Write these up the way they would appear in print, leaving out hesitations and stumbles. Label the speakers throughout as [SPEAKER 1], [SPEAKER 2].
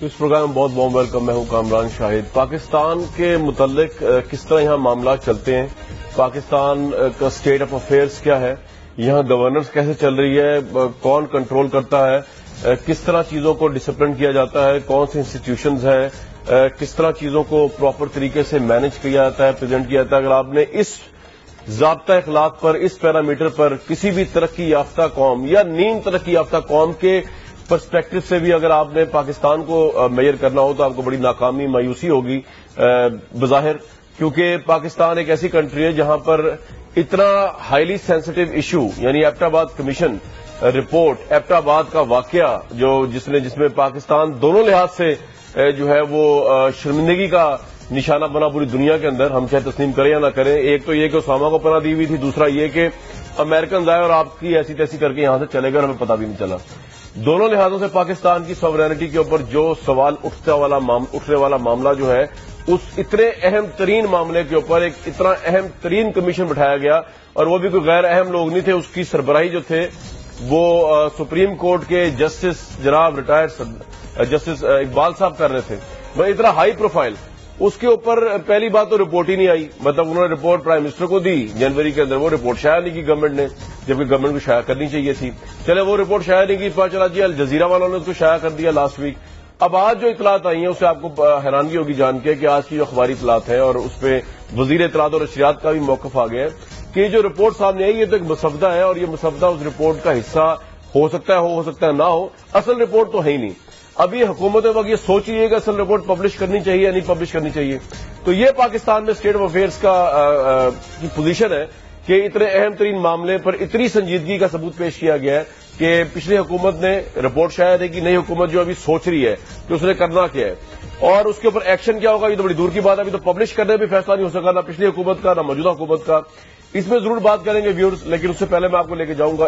[SPEAKER 1] اس programme میں بہت بہت ویلکم. میں ہوں کامران شاہد. پاکستان کے متعلق کس طرح یہاں معاملات چلتے ہیں, پاکستان کا اسٹیٹ آف افیئرس کیا ہے, یہاں گورننس کیسے چل رہی ہے, کون کنٹرول کرتا ہے, کس طرح چیزوں کو ڈسپلن کیا جاتا ہے, کون سے انسٹیٹیوشنز ہیں, کس طرح چیزوں کو پراپر طریقے سے مینج کیا جاتا ہے, پریزنٹ کیا جاتا ہے. اگر آپ نے اس ضابطہ اخلاق پر, اس پیرامیٹر پر کسی بھی ترقی یافتہ قوم یا نیم ترقی یافتہ قوم کے پرسپیکٹو سے بھی اگر آپ نے پاکستان کو میئر کرنا ہو تو آپ کو بڑی ناکامی, مایوسی ہوگی بظاہر, کیونکہ پاکستان ایک ایسی کنٹری ہے جہاں پر اتنا ہائیلی سینسٹیو ایشو, یعنی ایبٹ آباد کمیشن رپورٹ, ایبٹ آباد کا واقعہ جس میں پاکستان دونوں لحاظ سے جو ہے وہ شرمندگی کا نشانہ بنا پوری دنیا کے اندر, ہم چاہے تسلیم کریں یا نہ کریں. ایک تو یہ کہ اسامہ کو پناہ دی ہوئی تھی, دوسرا یہ کہ امریکنز آئے اور آپ کی ایسی تیسی کر کے یہاں سے چلے گئے اور ہمیں پتہ بھی نہیں چلا. دونوں لحاظوں سے پاکستان کی سوورینٹی کے اوپر جو سوال اٹھنے والا معاملہ جو ہے, اس اتنے اہم ترین معاملے کے اوپر ایک اتنا اہم ترین کمیشن بٹھایا گیا, اور وہ بھی کوئی غیر اہم لوگ نہیں تھے. اس کی سربراہی جو تھے وہ سپریم کورٹ کے جسٹس جناب ریٹائرڈ جسٹس اقبال صاحب کر رہے تھے. وہ اتنا ہائی پروفائل, اس کے اوپر پہلی بات تو رپورٹ ہی نہیں آئی. مطلب انہوں نے رپورٹ پرائم منسٹر کو دی جنوری کے اندر, وہ رپورٹ شائع نہیں کی گورنمنٹ نے, جبکہ گورنمنٹ کو شائع کرنی چاہیے تھی. چلے وہ رپورٹ شائع نہیں کی, پتا چلا جی الجزیرہ والوں نے اس کو شائع کر دیا لاسٹ ویک. اب آج جو اطلاعات آئی ہیں اس سے آپ کو حیرانگی ہوگی جان کے کہ آج کی جو اخباری اطلاعات ہیں, اور اس پہ وزیر اطلاعات اور نشریات کا بھی موقف آ گیا ہے کہ جو رپورٹ سامنے آئی یہ تو ایک مسودہ ہے, اور یہ مسودہ اس رپورٹ کا حصہ ہو سکتا ہے نہ ہو. اصل رپورٹ تو ہے ہی نہیں. ابھی حکومت وقت یہ سوچ رہی ہے کہ اصل رپورٹ پبلش کرنی چاہیے یا نہیں پبلش کرنی چاہیے. تو یہ پاکستان میں اسٹیٹ آف افیئرس کی پوزیشن ہے کہ اتنے اہم ترین معاملے پر اتنی سنجیدگی کا ثبوت پیش کیا گیا ہے کہ پچھلی حکومت نے رپورٹ شائع ہے کہ نئی حکومت جو ابھی سوچ رہی ہے کہ اس نے کرنا کیا ہے, اور اس کے اوپر ایکشن کیا ہوگا یہ تو بڑی دور کی بات ہے. ابھی تو پبلش کرنے بھی فیصلہ نہیں ہو سکا, نہ پچھلی حکومت کا نہ موجودہ حکومت کا. اس میں ضرور بات کریں گے ویورز, لیکن اس سے پہلے میں آپ کو لے کے جاؤں گا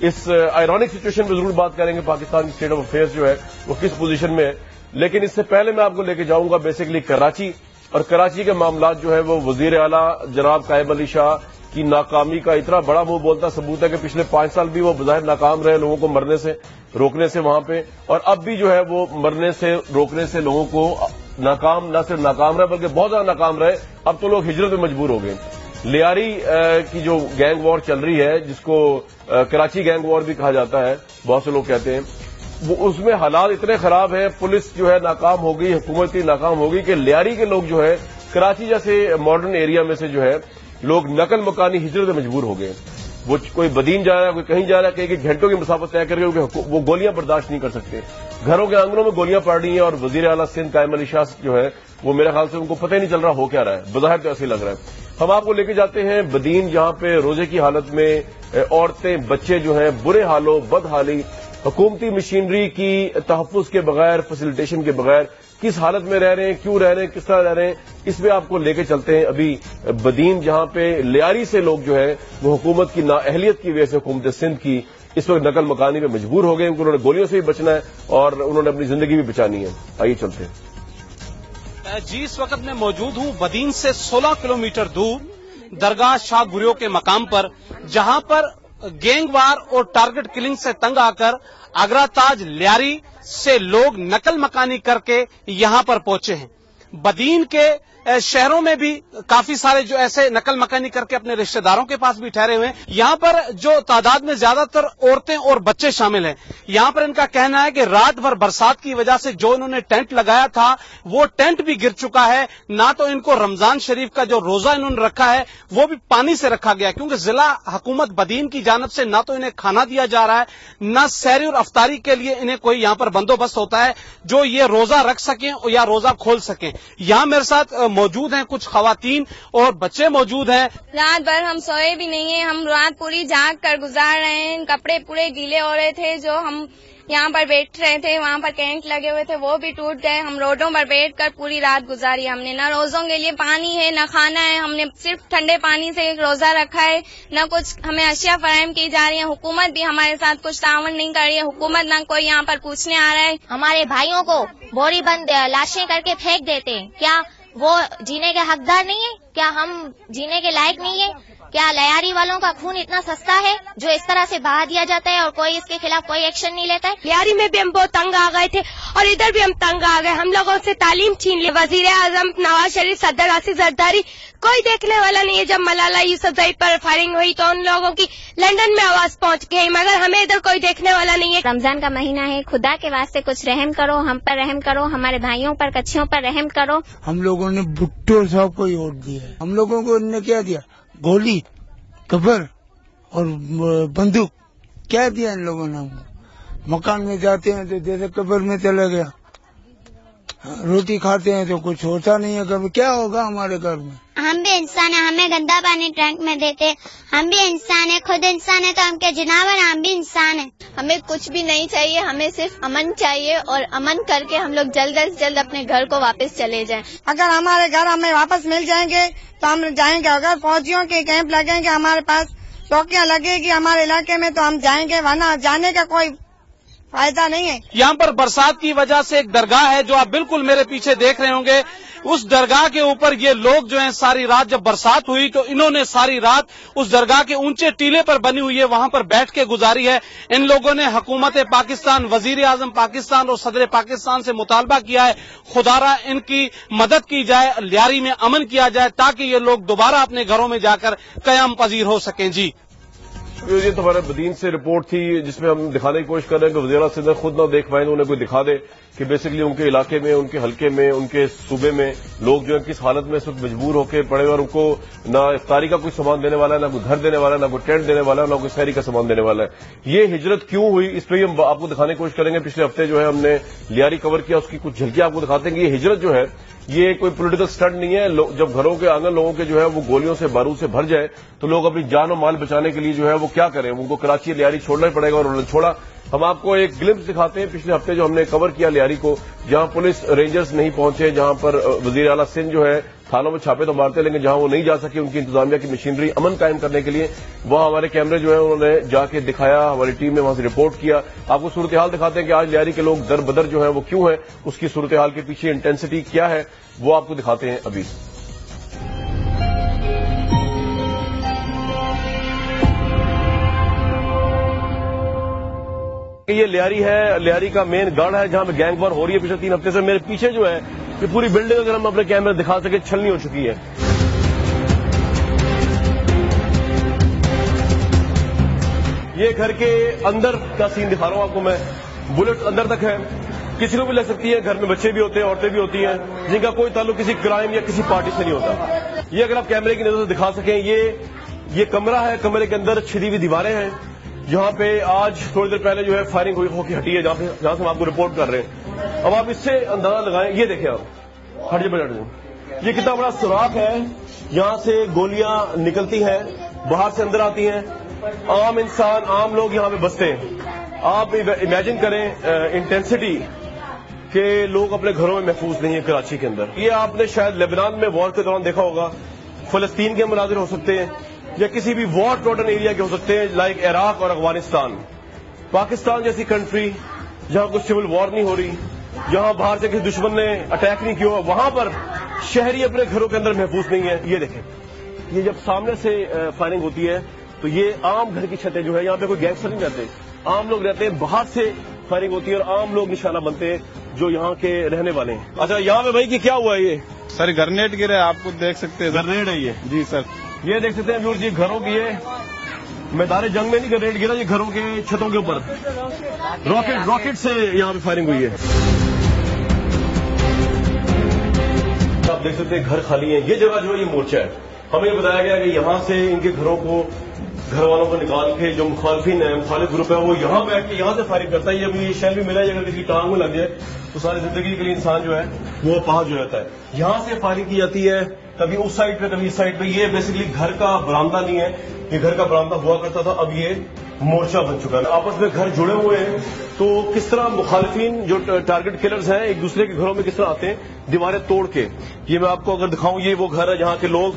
[SPEAKER 1] اس آئرونک سچویشن میں ضرور بات کریں گے پاکستان کی اسٹیٹ آف افیئرس جو ہے وہ کس پوزیشن میں ہے. لیکن اس سے پہلے میں آپ کو لے کے جاؤں گا بیسکلی کراچی, اور کراچی کے معاملات جو ہے وہ وزیر اعلیٰ جناب قائم علی شاہ کی ناکامی کا اتنا بڑا منہ بولتا ثبوت ہے کہ پچھلے 5 سال بھی وہ بظاہر ناکام رہے لوگوں کو مرنے سے روکنے سے وہاں پہ, اور اب بھی جو ہے وہ مرنے سے روکنے سے لوگوں کو ناکام, نہ صرف ناکام رہے بلکہ بہت زیادہ ناکام رہے. اب تو لوگ ہجرت میں مجبور ہو گئے. لیاری کی جو گینگ وار چل رہی ہے, جس کو کراچی گینگ وار بھی کہا جاتا ہے, بہت سے لوگ کہتے ہیں, وہ اس میں حالات اتنے خراب ہیں, پولیس جو ہے ناکام ہو گئی, حکومت کی ناکام ہو گئی کہ لیاری کے لوگ جو ہے کراچی جیسے ماڈرن ایریا میں سے جو ہے لوگ نقل مکانی ہجرت میں مجبور ہو گئے. وہ کوئی بدین جا رہا ہے, کوئی کہیں جا رہا ہے, کئی گھنٹوں کی مسافت طے کر کے وہ گولیاں برداشت نہیں کر سکتے. گھروں کے آنگنوں میں گولیاں پڑ رہی ہیں, اور وزیر اعلیٰ سندھ قائم علی شاہ جو ہے وہ میرے خیال سے ان کو پتہ ہی نہیں چل رہا ہو کیا رہا ہے. بظاہر تو ایسے ہی لگ رہا ہے. ہم آپ کو لے کے جاتے ہیں بدین, جہاں پہ روزے کی حالت میں عورتیں بچے جو ہیں برے حالوں بدحالی, حکومتی مشینری کی تحفظ کے بغیر, فیسیلیٹیشن کے بغیر کس حالت میں رہ رہے ہیں, کیوں رہ رہے ہیں, کس طرح رہ رہے ہیں, اس میں آپ کو لے کے چلتے ہیں. ابھی بدین جہاں پہ لیاری سے لوگ جو ہے وہ حکومت کی نااہلیت کی وجہ سے حکومت سندھ کی اس وقت نقل مکانی میں مجبور ہو گئے, کیونکہ انہوں نے گولیوں سے بھی بچنا ہے اور انہوں نے اپنی زندگی بھی بچانی ہے. آئیے چلتے ہیں.
[SPEAKER 2] جی, اس وقت میں موجود ہوں بدین سے 16 کلومیٹر دور درگاہ شاہ گریو کے مقام پر, جہاں پر گینگ وار اور ٹارگٹ کلنگ سے تنگ آ کر اگرا تاج لیاری سے لوگ نقل مکانی کر کے یہاں پر پہنچے ہیں. بدین کے شہروں میں بھی کافی سارے جو ایسے نقل مکانی کر کے اپنے رشتہ داروں کے پاس بھی ٹھہرے ہوئے ہیں. یہاں پر جو تعداد میں زیادہ تر عورتیں اور بچے شامل ہیں. یہاں پر ان کا کہنا ہے کہ رات بھر برسات کی وجہ سے جو انہوں نے ٹینٹ لگایا تھا وہ ٹینٹ بھی گر چکا ہے. نہ تو ان کو رمضان شریف کا جو روزہ انہوں نے رکھا ہے وہ بھی پانی سے رکھا گیا, کیونکہ ضلع حکومت بدین کی جانب سے نہ تو انہیں کھانا دیا جا رہا ہے, نہ سحری اور افطاری کے لیے انہیں کوئی یہاں پر بندوبست ہوتا ہے جو یہ روزہ رکھ سکیں یا روزہ کھول سکیں. یہاں میرے ساتھ موجود ہیں کچھ خواتین اور بچے موجود ہیں.
[SPEAKER 3] رات بھر ہم سوئے بھی نہیں ہیں, ہم رات پوری جاگ کر گزار رہے ہیں. کپڑے پورے گیلے ہو رہے تھے, جو ہم یہاں پر بیٹھ رہے تھے وہاں پر کینٹ لگے ہوئے تھے وہ بھی ٹوٹ گئے. ہم روڈوں پر بیٹھ کر پوری رات گزاری. ہم نے نہ روزوں کے لیے پانی ہے نہ کھانا ہے, ہم نے صرف ٹھنڈے پانی سے روزہ رکھا ہے, نہ کچھ ہمیں اشیاء فراہم کی جا رہی ہیں. حکومت بھی ہمارے ساتھ کچھ تعاون نہیں کر رہی ہے, حکومت نہ کوئی یہاں پر پوچھنے آ رہا ہے.
[SPEAKER 4] ہمارے بھائیوں کو بوری بند لاشیں کر کے پھینک دیتے ہیں. کیا وہ جینے کے حقدار نہیں ہے؟ کیا ہم جینے کے لائق نہیں ہیں؟ کیا لیاری والوں کا خون اتنا سستا ہے جو اس طرح سے بہا دیا جاتا ہے اور کوئی اس کے خلاف کوئی ایکشن نہیں لیتا ہے؟
[SPEAKER 5] لیاری میں بھی ہم بہت تنگ آ گئے تھے اور ادھر بھی ہم تنگ آ گئے. ہم لوگوں سے تعلیم چھین لی. وزیر اعظم نواز شریف, صدر آصف زرداری, کوئی دیکھنے والا نہیں ہے. جب ملالہ یوسفزئی پر فائرنگ ہوئی تو ان لوگوں کی لندن میں آواز پہنچ گئی, مگر ہمیں ادھر کوئی دیکھنے والا نہیں ہے.
[SPEAKER 4] رمضان کا مہینہ ہے, خدا کے واسطے کچھ رحم کرو, ہم پر رحم کرو, ہمارے بھائیوں پر, کچھیوں پر رحم کرو.
[SPEAKER 6] ہم لوگوں نے بھٹو صاحب کو ہی ووٹ دیا ہے. ہم لوگوں کو انہوں نے کیا دیا؟ گولی, کفر اور بندوق. کیا دیا ان لوگوں نے؟ مکان میں جاتے ہیں تو جیسے قبر میں چلا گیا, روٹی کھاتے ہیں تو کچھ ہوتا نہیں ہے. کبھی کیا ہوگا ہمارے گھر میں؟
[SPEAKER 4] ہم بھی انسان ہیں, ہمیں گندا پانی ٹینک میں دیتے. ہم بھی انسان ہیں, خود انسان ہے تو ہم کے جناب ہیں, ہم بھی انسان ہیں.
[SPEAKER 7] ہمیں کچھ بھی نہیں چاہیے, ہمیں صرف امن چاہیے اور امن کر کے ہم لوگ جلد از جلد اپنے گھر کو واپس چلے جائیں.
[SPEAKER 5] اگر ہمارے گھر ہمیں واپس مل جائیں گے تو ہم جائیں گے. اگر فوجیوں کے کیمپ لگیں گے, ہمارے پاس چوکیاں لگے گی ہمارے علاقے میں, تو ہم جائیں گے, ورنہ جانے کا کوئی فائدہ نہیں ہے.
[SPEAKER 2] یہاں پر برسات کی وجہ سے ایک درگاہ ہے جو آپ بالکل میرے پیچھے دیکھ رہے ہوں گے. اس درگاہ کے اوپر یہ لوگ جو ہیں ساری رات, جب برسات ہوئی تو انہوں نے ساری رات اس درگاہ کے اونچے ٹیلے پر بنی ہوئی ہے وہاں پر بیٹھ کے گزاری ہے. ان لوگوں نے حکومت پاکستان, وزیر اعظم پاکستان اور صدر پاکستان سے مطالبہ کیا ہے خدارا ان کی مدد کی جائے, لیاری میں امن کیا جائے تاکہ یہ لوگ دوبارہ اپنے گھروں میں جا کر قیام پذیر ہو سکیں. جی
[SPEAKER 1] یہ تو ہمارے بدین سے رپورٹ تھی جس میں ہم دکھانے کی کوشش کر رہے ہیں کہ وزیر اعظم خود نہ دیکھ پائیں, انہیں کوئی دکھا دے کہ بیسکلی ان کے علاقے میں, ان کے حلقے میں, ان کے صوبے میں لوگ جو ہے کس حالت میں اس وقت مجبور ہو کے پڑے, اور ان کو نہ افطاری کا کوئی سامان دینے والا ہے, نہ کوئی گھر دینے والا ہے, نہ کوئی ٹینٹ دینے والا ہے, نہ کوئی سحری کا سامان دینے والا ہے. یہ ہجرت کیوں ہوئی اس پہ ہم آپ کو دکھانے کی کوشش کریں گے. پچھلے ہفتے جو ہے ہم نے لیاری کور کیا, اس کی کچھ جھلکیاں آپ کو دکھاتے ہیں کہ یہ ہجرت جو ہے یہ کوئی پولیٹیکل سٹنٹ نہیں ہے. جب گھروں کے آنگن لوگوں کے جو ہے وہ گولیوں سے, بارود سے بھر جائے تو لوگ اپنی جان و مال بچانے کے لیے جو ہے وہ کیا کریں, ان کو کراچی لیاری چھوڑنا ہی پڑے گا, اور انہوں نے چھوڑا. ہم آپ کو ایک گلمپس دکھاتے ہیں پچھلے ہفتے جو ہم نے کور کیا لیاری کو, جہاں پولیس رینجرز نہیں پہنچے, جہاں پر وزیر اعلیٰ سندھ جو ہے تھانوں میں چھاپے تو مارتے, لیکن جہاں وہ نہیں جا سکے ان کی انتظامیہ کی مشینری امن قائم کرنے کے لیے, وہاں ہمارے کیمرے جو ہے انہوں نے جا کے دکھایا, ہماری ٹیم نے وہاں سے رپورٹ کیا. آپ کو صورتحال دکھاتے ہیں کہ آج لیاری کے لوگ در بدر جو ہے وہ کیوں ہے, اس کی صورتحال کے پیچھے انٹینسٹی کیا ہے وہ آپ کو دکھاتے ہیں ابھی. یہ لیاری ہے, لیاری کا مین گڑھ ہے جہاں پہ گینگ وار ہو رہی ہے پچھلے 3 ہفتے سے. میرے پیچھے جو ہے یہ پوری بلڈنگ اگر ہم اپنے کیمرے دکھا سکے چھلنی ہو چکی ہے. یہ گھر کے اندر کا سین دکھا رہا ہوں آپ کو میں. بلٹ اندر تک ہے, کسی کو بھی لگ سکتی ہے. گھر میں بچے بھی ہوتے ہیں, عورتیں بھی ہوتی ہیں جن کا کوئی تعلق کسی کرائم یا کسی پارٹی سے نہیں ہوتا. یہ اگر آپ کیمرے کی نظر سے دکھا سکیں, یہ کمرہ ہے, کمرے کے اندر چھدی ہوئی دیواریں ہیں جہاں پہ آج تھوڑی دیر پہلے جو ہے فائرنگ ہو کے ہٹی ہے, جہاں سے ہم آپ کو رپورٹ کر رہے ہیں. اب آپ اس سے اندازہ لگائیں, یہ دیکھیں آپ, ہٹ جائیں, یہ کتنا بڑا سوراخ ہے, یہاں سے گولیاں نکلتی ہیں, باہر سے اندر آتی ہیں. عام انسان, عام لوگ یہاں پہ بستے ہیں. آپ امیجن کریں انٹینسٹی کہ لوگ اپنے گھروں میں محفوظ نہیں ہیں کراچی کے اندر. یہ آپ نے شاید لیبنان میں وار کے دوران دیکھا ہوگا, فلسطین کے مناظر ہو سکتے ہیں یا کسی بھی وار ٹوٹن ایریا کے ہو سکتے ہیں لائک عراق اور افغانستان. پاکستان جیسی کنٹری جہاں کوئی سول وار نہیں ہو رہی, جہاں باہر سے کسی دشمن نے اٹیک نہیں کیا, وہاں پر شہری اپنے گھروں کے اندر محفوظ نہیں ہے. یہ دیکھیں, یہ جب سامنے سے فائرنگ ہوتی ہے تو یہ عام گھر کی چھتیں جو ہے, یہاں پہ کوئی گینگسٹر نہیں رہتے, عام لوگ رہتے ہیں. باہر سے فائرنگ ہوتی ہے اور عام لوگ نشانہ بنتے ہیں جو یہاں کے رہنے والے ہیں. اچھا, یہاں پہ بھائی کہ کیا ہوا ہے؟ یہ
[SPEAKER 8] سر گرنیڈ گرے, آپ کو دیکھ سکتے ہیں.
[SPEAKER 1] گرنیڈ ہے یہ؟
[SPEAKER 8] جی سر,
[SPEAKER 1] یہ دیکھ سکتے ہیں ویورز, یہ گھروں کی, یہ میدان جنگ میں نہیں گرنیڈ گرا, یہ گھروں کے چھتوں کے اوپر راکٹ سے یہاں پہ فائرنگ ہوئی ہے. آپ دیکھ سکتے ہیں گھر خالی ہیں. یہ جگہ جو ہے یہ مورچہ ہے. ہمیں بتایا گیا کہ یہاں سے ان کے گھروں کو, گھر والوں کو نکال کے جو مخالفین ہیں, مخالف گروپ ہے, وہ یہاں بیٹھ کے یہاں سے فائرنگ کرتا ہے. یہ ابھی شہر بھی ملا ہے, اگر کسی ٹانگ میں لگ جائے تو ساری زندگی کے لیے انسان جو ہے وہ پہنچ جاتا ہے. یہاں سے فائرنگ کی جاتی ہے, کبھی اس سائڈ پہ کبھی اس سائڈ پہ. یہ بیسکلی گھر کا برآمدہ نہیں ہے, یہ گھر کا برآمدہ ہوا کرتا تھا, اب یہ مورچہ بن چکا ہے. آپس میں گھر جڑے ہوئے ہیں, تو کس طرح مخالفین جو ٹارگٹ کلرز ہیں ایک دوسرے کے گھروں میں کس طرح آتے ہیں دیواریں توڑ کے. یہ میں آپ کو اگر دکھاؤں, یہ وہ گھر ہے جہاں کے لوگ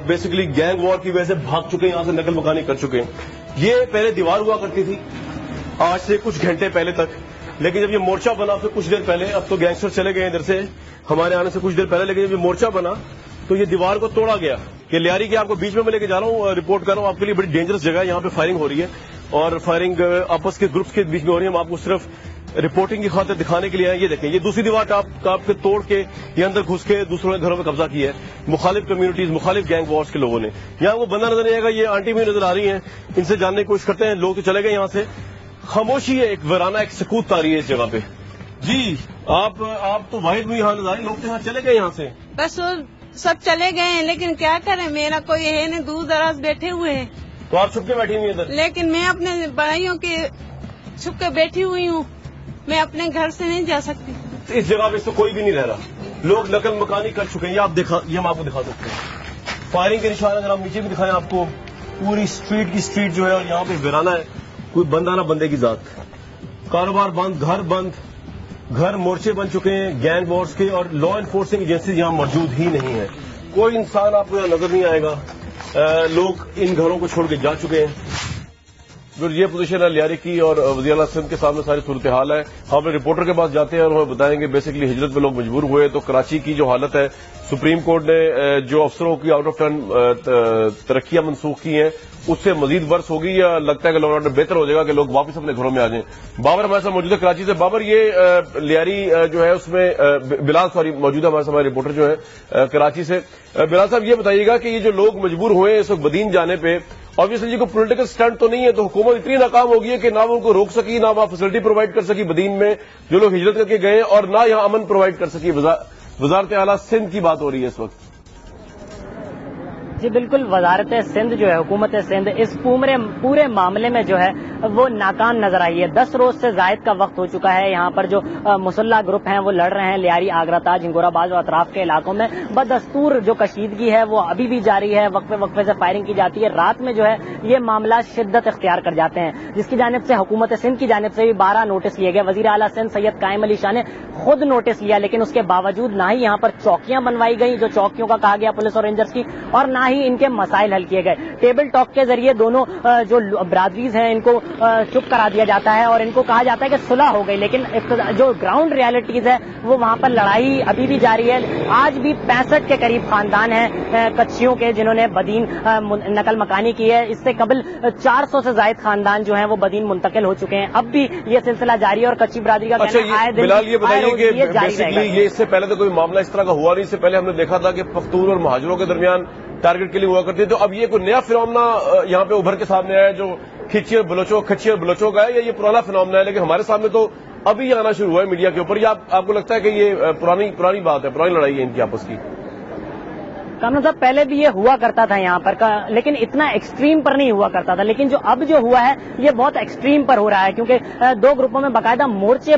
[SPEAKER 1] بیسکلی گینگ وار کی وجہ سے بھاگ چکے ہیں, یہاں سے نقل مکانی کر چکے ہیں. یہ پہلے دیوار ہوا کرتی تھی آج سے کچھ گھنٹے پہلے تک, لیکن جب یہ مورچہ بنا پھر کچھ دیر پہلے, اب تو گینگسٹر چلے گئے ادھر سے ہمارے آنے سے کچھ دیر پہلے, لیکن جب یہ مورچہ بنا تو یہ دیوار کو توڑا گیا. کہ لیاری کے آپ کو بیچ میں لے کے جا رہا ہوں, رپورٹ کر رہا ہوں آپ کے لیے. بڑی ڈینجرس جگہ ہے, یہاں پہ فائرنگ ہو رہی ہے اور فائرنگ آپس کے گروپس کے بیچ میں ہو رہی ہے. ہم آپ کو صرف رپورٹنگ کی خاطر دکھانے کے لیے آئے. یہ دیکھیں, یہ دوسری دیوار آپ کے توڑ کے یہ اندر گھس کے دوسروں کے گھروں میں قبضہ کیا ہے. مخالف کمیونٹیز, مخالف گینگ وارز کے لوگوں نے. یہاں وہ بندہ نظر نہیں آئے گا, یہ آنٹی بھی نظر آ رہی ہیں, ان سے جاننے کی کوشش کرتے ہیں. لوگ تو چلے گئے یہاں سے, خاموشی ہے, ایک ویرانہ, ایک سکوت تاری ہے اس جگہ پہ. جی آپ تو واحد بھی یہاں نظر آ رہی, لوگ تو یہاں چلے گئے یہاں سے.
[SPEAKER 9] بس سب چلے گئے ہیں, لیکن کیا کریں, میرا کوئی ہے نہیں, دور دراز بیٹھے ہوئے ہیں.
[SPEAKER 1] تو آپ چھپ کے بیٹھی ہوئی ادھر؟
[SPEAKER 9] لیکن میں اپنے بڑائیوں کے چھپ کے بیٹھی ہوئی ہوں, میں اپنے گھر سے نہیں جا سکتی.
[SPEAKER 1] اس جگہ پہ تو کوئی بھی نہیں رہ رہا, لوگ نقل مکانی کر چکے ہیں. یہ ہم آپ کو دکھا سکتے ہیں فائرنگ کے نشان. اگر ہم نیچے بھی دکھائیں آپ کو, پوری اسٹریٹ جو ہے, اور یہاں پہ ویرانہ ہے, کوئی بندہ نہ بندے کی ذات. کاروبار بند, گھر بند, گھر مورچے بن چکے ہیں گینگ وارز کے, اور لا انفورسنگ ایجنسیز یہاں موجود ہی نہیں ہے. کوئی انسان آپ کو یہاں نظر نہیں آئے گا. لوگ ان گھروں کو چھوڑ کے جا چکے ہیں. جو یہ پوزیشن ہے لیاری کی, اور وزیر اعلیٰ سندھ کے سامنے ساری صورتحال ہے. ہم اپنے رپورٹر کے پاس جاتے ہیں اور ہمیں بتائیں گے بیسکلی ہجرت میں لوگ مجبور ہوئے. تو کراچی کی جو حالت ہے, سپریم کورٹ نے جو افسروں کی آؤٹ آف ٹرن ترقیاں منسوخ کی ہیں, اس سے مزید ورس ہوگی, یا لگتا ہے کہ لا اینڈ آرڈر بہتر ہو جائے گا کہ لوگ واپس اپنے گھروں میں آ جائیں. بابر ہمارے ساتھ موجود ہے کراچی سے. بابر, یہ لیاری جو ہے اس میں بلال موجود ہے ہمارے ساتھ, ہمارے رپورٹر جو ہے کراچی سے. بلال صاحب, یہ بتائیے گا کہ یہ جو لوگ مجبور ہوئے ہیں اس وقت بدین جانے پہ, obviously یہ کوئی پولیٹیکل اسٹنٹ تو نہیں ہے, تو حکومت اتنی ناکام ہوگی ہے کہ نہ وہ ان کو روک سکی, نہ وہاں فیسلٹی پرووائڈ کر سکی بدین میں جو لوگ ہجرت کر کے گئے, اور نہ یہاں امن پرووائڈ کر سکی. وزارت اعلیٰ سندھ کی بات ہو رہی ہے اس وقت.
[SPEAKER 10] جی بالکل, وزارت سندھ جو ہے, حکومت سندھ اس پورے معاملے میں جو ہے وہ ناکام نظر آئی ہے. 10 روز سے زائد کا وقت ہو چکا ہے. یہاں پر جو مسلح گروپ ہیں وہ لڑ رہے ہیں لیاری, آگرہ تاج, ہنگورہ باز اور اطراف کے علاقوں میں. بدستور جو کشیدگی ہے وہ ابھی بھی جاری ہے, وقفے سے فائرنگ کی جاتی ہے. رات میں جو ہے یہ معاملات شدت اختیار کر جاتے ہیں, جس کی جانب سے حکومت سندھ کی جانب سے بھی 12 نوٹس لیے گئے. وزیر اعلیٰ سندھ سید قائم علی شاہ نے خود نوٹس لیا, لیکن اس کے باوجود نہ ہی یہاں پر چوکیاں بنوائی گئی جو چوکیوں کا کہا گیا پولیس اور رینجرز کی, اور نہ ہی ان کے مسائل حل کیے گئے. ٹیبل ٹاک کے ذریعے دونوں جو برادریز ہیں ان کو چپ کرا دیا جاتا ہے اور ان کو کہا جاتا ہے کہ صلح ہو گئی, لیکن جو گراؤنڈ ریالٹیز ہے وہ وہاں پر لڑائی ابھی بھی جاری ہے. آج بھی 65 کے قریب خاندان ہیں کچھیوں کے جنہوں نے بدین نقل مکانی کی ہے. اس سے قبل 400 سے زائد خاندان جو ہیں وہ بدین منتقل ہو چکے ہیں. اب بھی یہ سلسلہ جاری ہے اور کچھی برادری کا کہنا ہے
[SPEAKER 1] بلال, یہ بتائیے کہ بیسکلی یہ اس سے پہلے تو کوئی معاملہ اس طرح کا ہوا نہیں. اس سے پہلے ہم نے دیکھا تھا کہ پختون اور مہاجروں کے درمیان ٹارگٹ کے لیے ہوا کرتی ہے. تو اب یہ کوئی نیا فنومنا یہاں پہ ابھر کے سامنے آیا ہے جو کھچی اور بلوچوں کا ہے, یا یہ پرانا فنومنا ہے؟ لیکن ہمارے سامنے تو ابھی آنا شروع ہوا ہے میڈیا کے اوپر. یا آپ کو لگتا ہے کہ یہ پرانی بات ہے, پرانی لڑائی ہے ان کی آپس کی؟
[SPEAKER 10] کامران صاحب, پہلے بھی یہ ہوا کرتا تھا یہاں پر, لیکن اتنا ایکسٹریم پر نہیں ہوا کرتا تھا. لیکن جو اب جو ہوا ہے یہ بہت ایکسٹریم پر ہو رہا ہے, کیونکہ 2 گروپوں میں باقاعدہ مورچے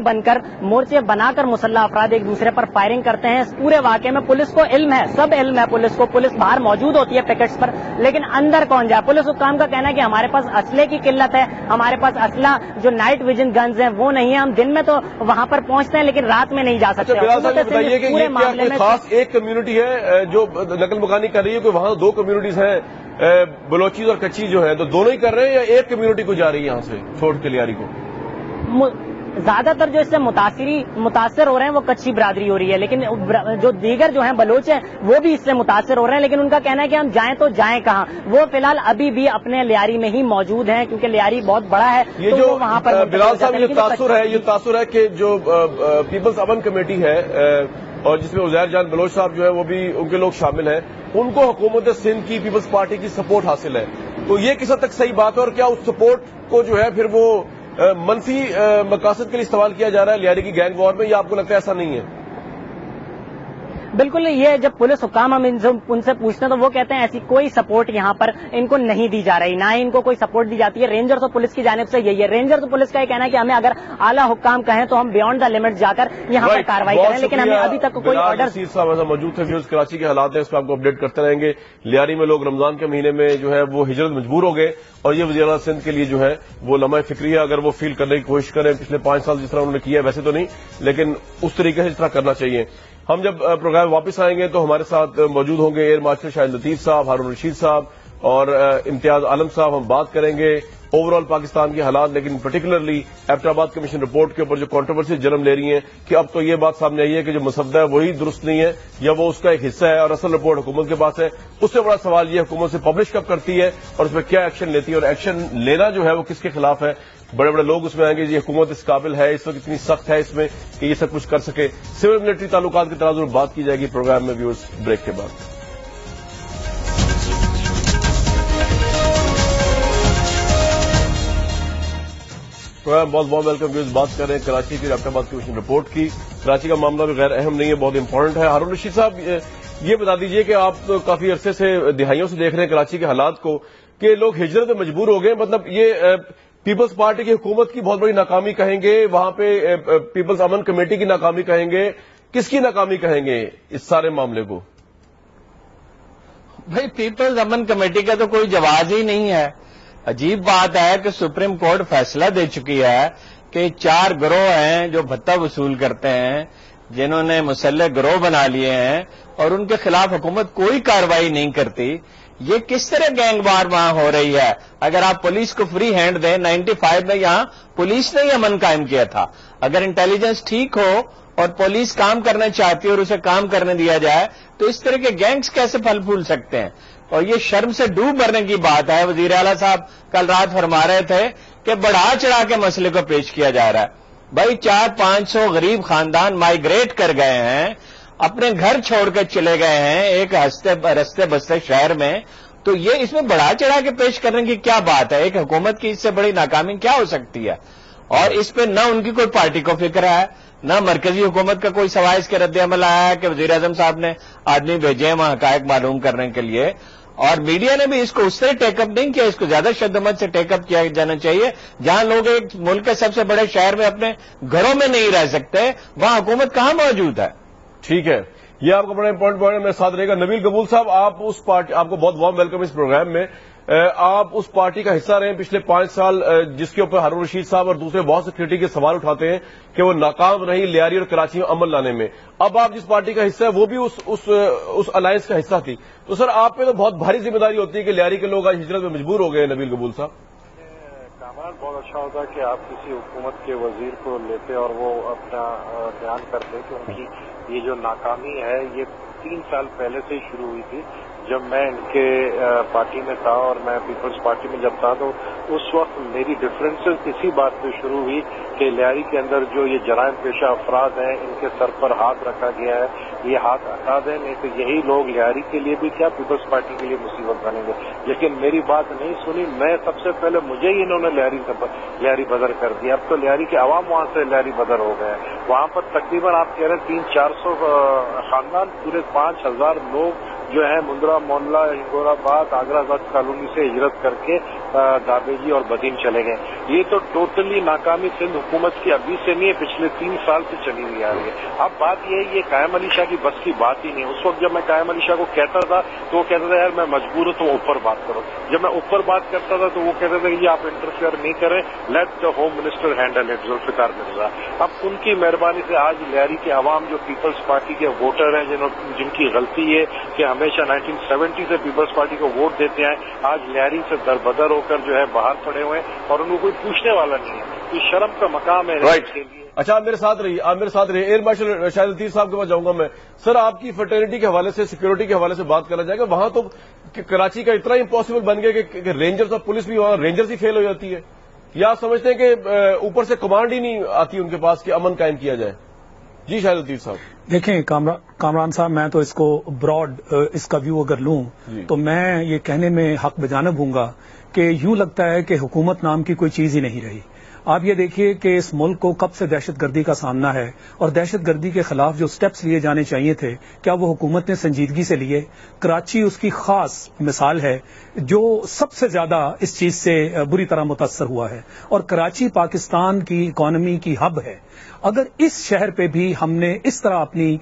[SPEAKER 10] بنا کر مسلح افراد ایک دوسرے پر فائرنگ کرتے ہیں. اس پورے واقعے میں پولیس کو علم ہے, سب علم ہے پولیس کو. پولیس باہر موجود ہوتی ہے پیکٹس پر, لیکن اندر کون جائے. پولیس حکام کا کہنا ہے کہ ہمارے پاس اسلحے کی قلت ہے, ہمارے پاس اسلحہ جو نائٹ ویژن گنز ہیں وہ نہیں ہے. ہم دن میں تو وہاں پر پہنچتے ہیں لیکن رات میں نہیں جا سکتے.
[SPEAKER 1] بتائیے کہ یہ کوئی خاص ایک کمیونٹی ہے جو نقل مکانی کر رہی ہے, کوئی وہاں 2 کمیونٹیز ہیں بلوچی اور کچھی جو ہیں, تو دونوں ہی کر رہے ہیں, یا ایک کمیونٹی کو جا رہی ہے یہاں سے چھوڑ کے لیاری کو؟
[SPEAKER 10] زیادہ تر جو اس سے متاثر ہو رہے ہیں وہ کچھی برادری ہو رہی ہے, لیکن جو دیگر جو ہیں بلوچ ہیں وہ بھی اس سے متاثر ہو رہے ہیں. لیکن ان کا کہنا ہے کہ ہم جائیں تو جائیں کہاں. وہ فی الحال ابھی بھی اپنے لیاری میں ہی موجود ہیں, کیونکہ لیاری بہت بڑا ہے.
[SPEAKER 1] یہ جو وہاں پر بلال صاحب یہ تاثر ہے کہ جو پیپلز امن کمیٹی ہے اور جس میں عزیر جان بلوچ صاحب جو ہے وہ بھی ان کے لوگ شامل ہیں, ان کو حکومت سندھ کی پیپلز پارٹی کی سپورٹ حاصل ہے. تو یہ کس حد تک صحیح بات ہے, اور کیا اس سپورٹ کو جو ہے پھر وہ منفی مقاصد کے لیے استعمال کیا جا رہا ہے لیاری کی گینگ وار میں, یا آپ کو لگتا ہے ایسا نہیں ہے؟
[SPEAKER 10] بالکل, یہ جب پولیس حکام ہم ان سے پوچھتے ہیں تو وہ کہتے ہیں ایسی کوئی سپورٹ یہاں پر ان کو نہیں دی جا رہی, نہ ہی ان کو کوئی سپورٹ دی جاتی ہے. رینجرز اور پولیس کی جانب سے یہی ہے. رینجرز اور پولیس کا یہ کہنا ہے کہ ہمیں اگر اعلیٰ حکام کہیں تو ہم بیانڈ دا لمٹ جا کر یہاں پر کاروائی کریں, لیکن ہمیں ابھی تک کوئی آرڈر.
[SPEAKER 1] صاحب موجود تھے, کراچی کے حالات ہیں اس پہ آپ کو اپڈیٹ کرتے رہیں گے. لیاری میں لوگ رمضان کے مہینے میں جو ہے وہ ہجرت مجبور ہو گئے, اور یہ وزیر اعلیٰ سندھ کے لیے جو ہے وہ لمحہ فکری ہے. اگر وہ فیل کرنے کی کوشش کریں پچھلے 5 سال جس طرح انہوں نے کیا ہے, ویسے تو نہیں لیکن اس طریقے سے اس طرح کرنا چاہیے. ہم جب پروگرام واپس آئیں گے تو ہمارے ساتھ موجود ہوں گے ایئر مارشل شاہد لطیف صاحب, ہارون رشید صاحب اور امتیاز عالم صاحب. ہم بات کریں گے اوور آل پاکستان کے حالات، لیکن پرٹیکولرلی ایبٹ آباد کمیشن رپورٹ کے اوپر جو کنٹروورسی جنم لے رہی ہیں کہ اب تو یہ بات سامنے آئی ہے کہ جو مسودہ ہے وہی درست نہیں ہے یا وہ اس کا ایک حصہ ہے اور اصل رپورٹ حکومت کے پاس ہے. اس سے بڑا سوال یہ حکومت سے پبلش کب کرتی ہے اور اس میں کیا ایکشن لیتی ہے، اور ایکشن لینا جو ہے وہ کس کے خلاف ہے. بڑے بڑے لوگ اس میں آئیں گے جی حکومت اس قابل ہے، اس وقت اتنی سخت ہے اس میں کہ یہ سب کچھ کر سکے. سول ملٹری تعلقات کے تناظر بات کی جائے گی پروگرام میں ویورز بریک کے بعد. پروگرام بہت بہت ویلکم ویورز. بات کر رہے ہیں کراچی کی ایبٹ آباد کمیشن رپورٹ کی. کراچی کا معاملہ بھی غیر اہم نہیں ہے، بہت امپورٹنٹ ہے. ہارون رشید صاحب یہ بتا دیجئے کہ آپ تو کافی عرصے سے دہائیوں سے دیکھ رہے ہیں کراچی کے حالات کو کہ لوگ ہجرت میں مجبور ہو گئے. مطلب یہ پیپلز پارٹی کی حکومت کی بہت بڑی ناکامی کہیں گے، وہاں پہ پیپلز امن کمیٹی کی ناکامی کہیں گے، کس کی ناکامی کہیں گے اس سارے معاملے کو؟
[SPEAKER 11] بھائی پیپلز امن کمیٹی کا تو کوئی جواز ہی نہیں ہے. عجیب بات ہے کہ سپریم کورٹ فیصلہ دے چکی ہے کہ 4 گروہ ہیں جو بھتہ وصول کرتے ہیں، جنہوں نے مسلح گروہ بنا لیے ہیں اور ان کے خلاف حکومت کوئی کارروائی نہیں کرتی. یہ کس طرح گینگ وار وہاں ہو رہی ہے؟ اگر آپ پولیس کو فری ہینڈ دیں، 95 میں یہاں پولیس نے ہی امن قائم کیا تھا. اگر انٹیلیجنس ٹھیک ہو اور پولیس کام کرنا چاہتی ہے اور اسے کام کرنے دیا جائے تو اس طرح کے گینگز کیسے پھل پھول سکتے ہیں؟ اور یہ شرم سے ڈوب مرنے کی بات ہے. وزیر اعلیٰ صاحب کل رات فرما رہے تھے کہ بڑھا چڑھا کے مسئلے کو پیش کیا جا رہا ہے. بھائی 400-500 غریب خاندان مائیگریٹ کر گئے ہیں، اپنے گھر چھوڑ کے چلے گئے ہیں ایک رستے بستے شہر میں، تو یہ اس میں بڑھا چڑھا کے پیش کرنے کی کیا بات ہے؟ ایک حکومت کی اس سے بڑی ناکامی کیا ہو سکتی ہے؟ اور اس پہ نہ ان کی کوئی پارٹی کو فکر ہے، نہ مرکزی حکومت کا کوئی سوال اس کے رد عمل آیا ہے کہ وزیر اعظم صاحب نے آدمی بھیجے ہیں وہاں حقائق معلوم کرنے کے لیے. اور میڈیا نے بھی اس کو اس طرح ٹیک اپ نہیں کیا. اس کو زیادہ شدت سے ٹیک اپ کیا جانا چاہیے. جہاں لوگ ایک ملک کے سب سے بڑے شہر میں اپنے گھروں میں نہیں رہ سکتے، وہاں حکومت کہاں موجود ہے؟
[SPEAKER 1] ٹھیک ہے، یہ آپ کا بڑا امپورٹنٹ پوائنٹ ہے. میرے ساتھ رہے گا نبیل قبول صاحب. آپ اس پارٹی، آپ کو بہت وارم ویلکم اس پروگرام میں. آپ اس پارٹی کا حصہ رہے ہیں پچھلے 5 سال جس کے اوپر ہارون رشید صاحب اور دوسرے بہت سے کریٹک کے سوال اٹھاتے ہیں کہ وہ ناکام رہی لیاری اور کراچی میں امن لانے میں. اب آپ جس پارٹی کا حصہ ہے وہ بھی اس الائنس کا حصہ تھی، تو سر آپ پہ تو بہت بھاری ذمہ داری ہوتی ہے کہ لیاری کے لوگ آج ہجرت میں مجبور ہو گئے. نبیل قبول صاحب،
[SPEAKER 12] کامران بہت اچھا ہوتا کہ آپ کسی حکومت کے وزیر کو لیتے اور وہ اپنا بیان کرتے کہ ان کی یہ جو ناکامی ہے یہ 3 سال پہلے سے ہی شروع ہوئی تھی. جب میں ان کے پارٹی میں تھا اور میں پیپلز پارٹی میں جب تھا تو اس وقت میری ڈفرینسز اسی بات پہ شروع ہوئی کہ لیاری کے اندر جو یہ جرائم پیشہ افراد ہیں ان کے سر پر ہاتھ رکھا گیا ہے. یہ ہاتھ ہٹا دیں، نہیں تو یہی لوگ لیاری کے لیے بھی کیا پیپلز پارٹی کے لیے مصیبت بنیں گے. لیکن میری بات نہیں سنی. میں سب سے پہلے مجھے ہی انہوں نے لیاری بدر کر دیا. اب تو لیاری کے عوام وہاں سے لیاری بدر ہو گئے ہیں. وہاں پر تقریباً آپ کہہ رہے ہیں 300-400 خاندان، پورے 5000 لوگ جو ہے مندرا محلہ ہنگور آباد آگرہ وقت کالونی سے ہجرت کر کے گابیجی اور بدین چلے گئے. یہ تو ٹوٹلی ناکامی سندھ حکومت کی ابھی سے نہیں ہے، پچھلے 3 سال سے چلی ہوئی آ رہی ہے. اب بات یہ ہے، یہ قائم علی شاہ کی بس کی بات ہی نہیں. اس وقت جب میں قائم علی شاہ کو کہتا تھا تو وہ کہتا تھا یار میں مجبور ہوں تو اوپر بات کرو. جب میں اوپر بات کرتا تھا تو وہ کہتے تھے کہ یہ آپ انٹرفیئر نہیں کریں، let the home minister handle it, Zulfiqar Mirza. اب ان کی مہربانی سے آج لیاری کے عوام جو پیپلز پارٹی کے ووٹر ہیں جن کی غلطی ہے کہ ہمیشہ 1970 سے پیپلز پارٹی کو ووٹ دیتے ہیں، آج لیاری سے دربدر ہو کر جو ہے باہر پڑے ہوئے ہیں اور ان کو کوئی پوچھنے والا نہیں ہے. یہ شرم کا مقام ہے اس کے لیے.
[SPEAKER 1] اچھا، آپ میرے ساتھ رہیے. ایئر مارشل شاہد لطیف صاحب کے پاس جاؤں گا میں. سر، آپ کی فرٹرنیٹی کے حوالے سے، سیکورٹی کے حوالے سے بات کرنا جائے گا. وہاں تو کراچی کا اتنا امپاسبل بن گیا کہ رینجرز اور پولیس بھی وہاں رینجرز ہی فیل ہو جاتی ہے. یا آپ سمجھتے ہیں کہ اوپر سے کمانڈ ہی نہیں آتی ان کے پاس کہ امن قائم کیا جائے؟ جی شاہد لطیف صاحب.
[SPEAKER 13] دیکھیں کامران صاحب، میں تو اس کو براڈ اس کا ویو اگر لوں تو میں یہ کہنے میں حق بجانب ہوں گا کہ یوں لگتا ہے کہ حکومت نام کی کوئی چیز ہی نہیں رہی. آپ یہ دیکھیے کہ اس ملک کو کب سے دہشت گردی کا سامنا ہے اور دہشت گردی کے خلاف جو سٹیپس لیے جانے چاہیے تھے کیا وہ حکومت نے سنجیدگی سے لیے؟ کراچی اس کی خاص مثال ہے جو سب سے زیادہ اس چیز سے بری طرح متاثر ہوا ہے. اور کراچی پاکستان کی اکانومی کی ہب ہے. اگر اس شہر پہ بھی ہم نے اس طرح اپنی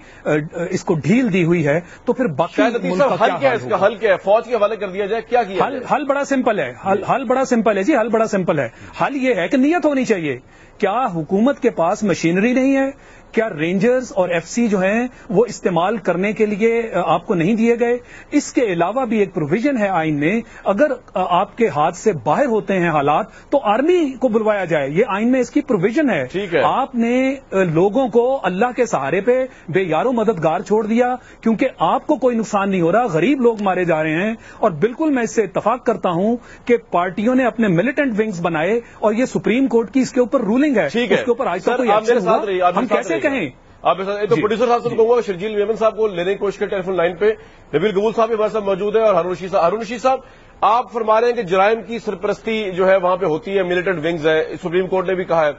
[SPEAKER 13] اس کو ڈھیل دی ہوئی ہے تو پھر باقی
[SPEAKER 1] حل کیا ہے؟ اس کا حل کیا ہے؟ فوج کے حوالے کر دیا جائے؟ کیا کیا؟
[SPEAKER 13] حل بڑا سمپل ہے. حل بڑا سمپل ہے جی. حل بڑا سمپل ہے. حل یہ ہے کہ نیت ہونی چاہیے. کیا حکومت کے پاس مشینری نہیں ہے؟ کیا رینجرز اور ایف سی جو ہیں وہ استعمال کرنے کے لیے آپ کو نہیں دیے گئے؟ اس کے علاوہ بھی ایک پروویژن ہے آئین میں، اگر آپ کے ہاتھ سے باہر ہوتے ہیں حالات تو آرمی کو بلوایا جائے. یہ آئین میں اس کی پروویژن ہے. آپ نے لوگوں کو اللہ کے سہارے پہ بے یارو مددگار چھوڑ دیا کیونکہ آپ کو کوئی نقصان نہیں ہو رہا، غریب لوگ مارے جا رہے ہیں. اور بالکل میں اس سے اتفاق کرتا ہوں کہ پارٹیوں نے اپنے ملیٹنٹ ونگز بنائے اور یہ سپریم کورٹ کی اس کے اوپر رولنگ ہے، اس کے اوپر آج تک کوئی ایکشن ہوا. ہم کیسے کہیں؟
[SPEAKER 1] آپ تو پروڈیوسر صاحب سے کہوں گا شرجیل میمن صاحب کو لینے کی کوشش کریں ٹیلی فون لائن پہ. نبیل قبول صاحب ہمارے ساتھ موجود ہیں اور ہارون رشید صاحب آپ فرما رہے ہیں کہ جرائم کی سرپرستی جو ہے وہاں پہ ہوتی ہے، ملیٹنٹ ونگز ہے، سپریم کورٹ نے بھی کہا ہے.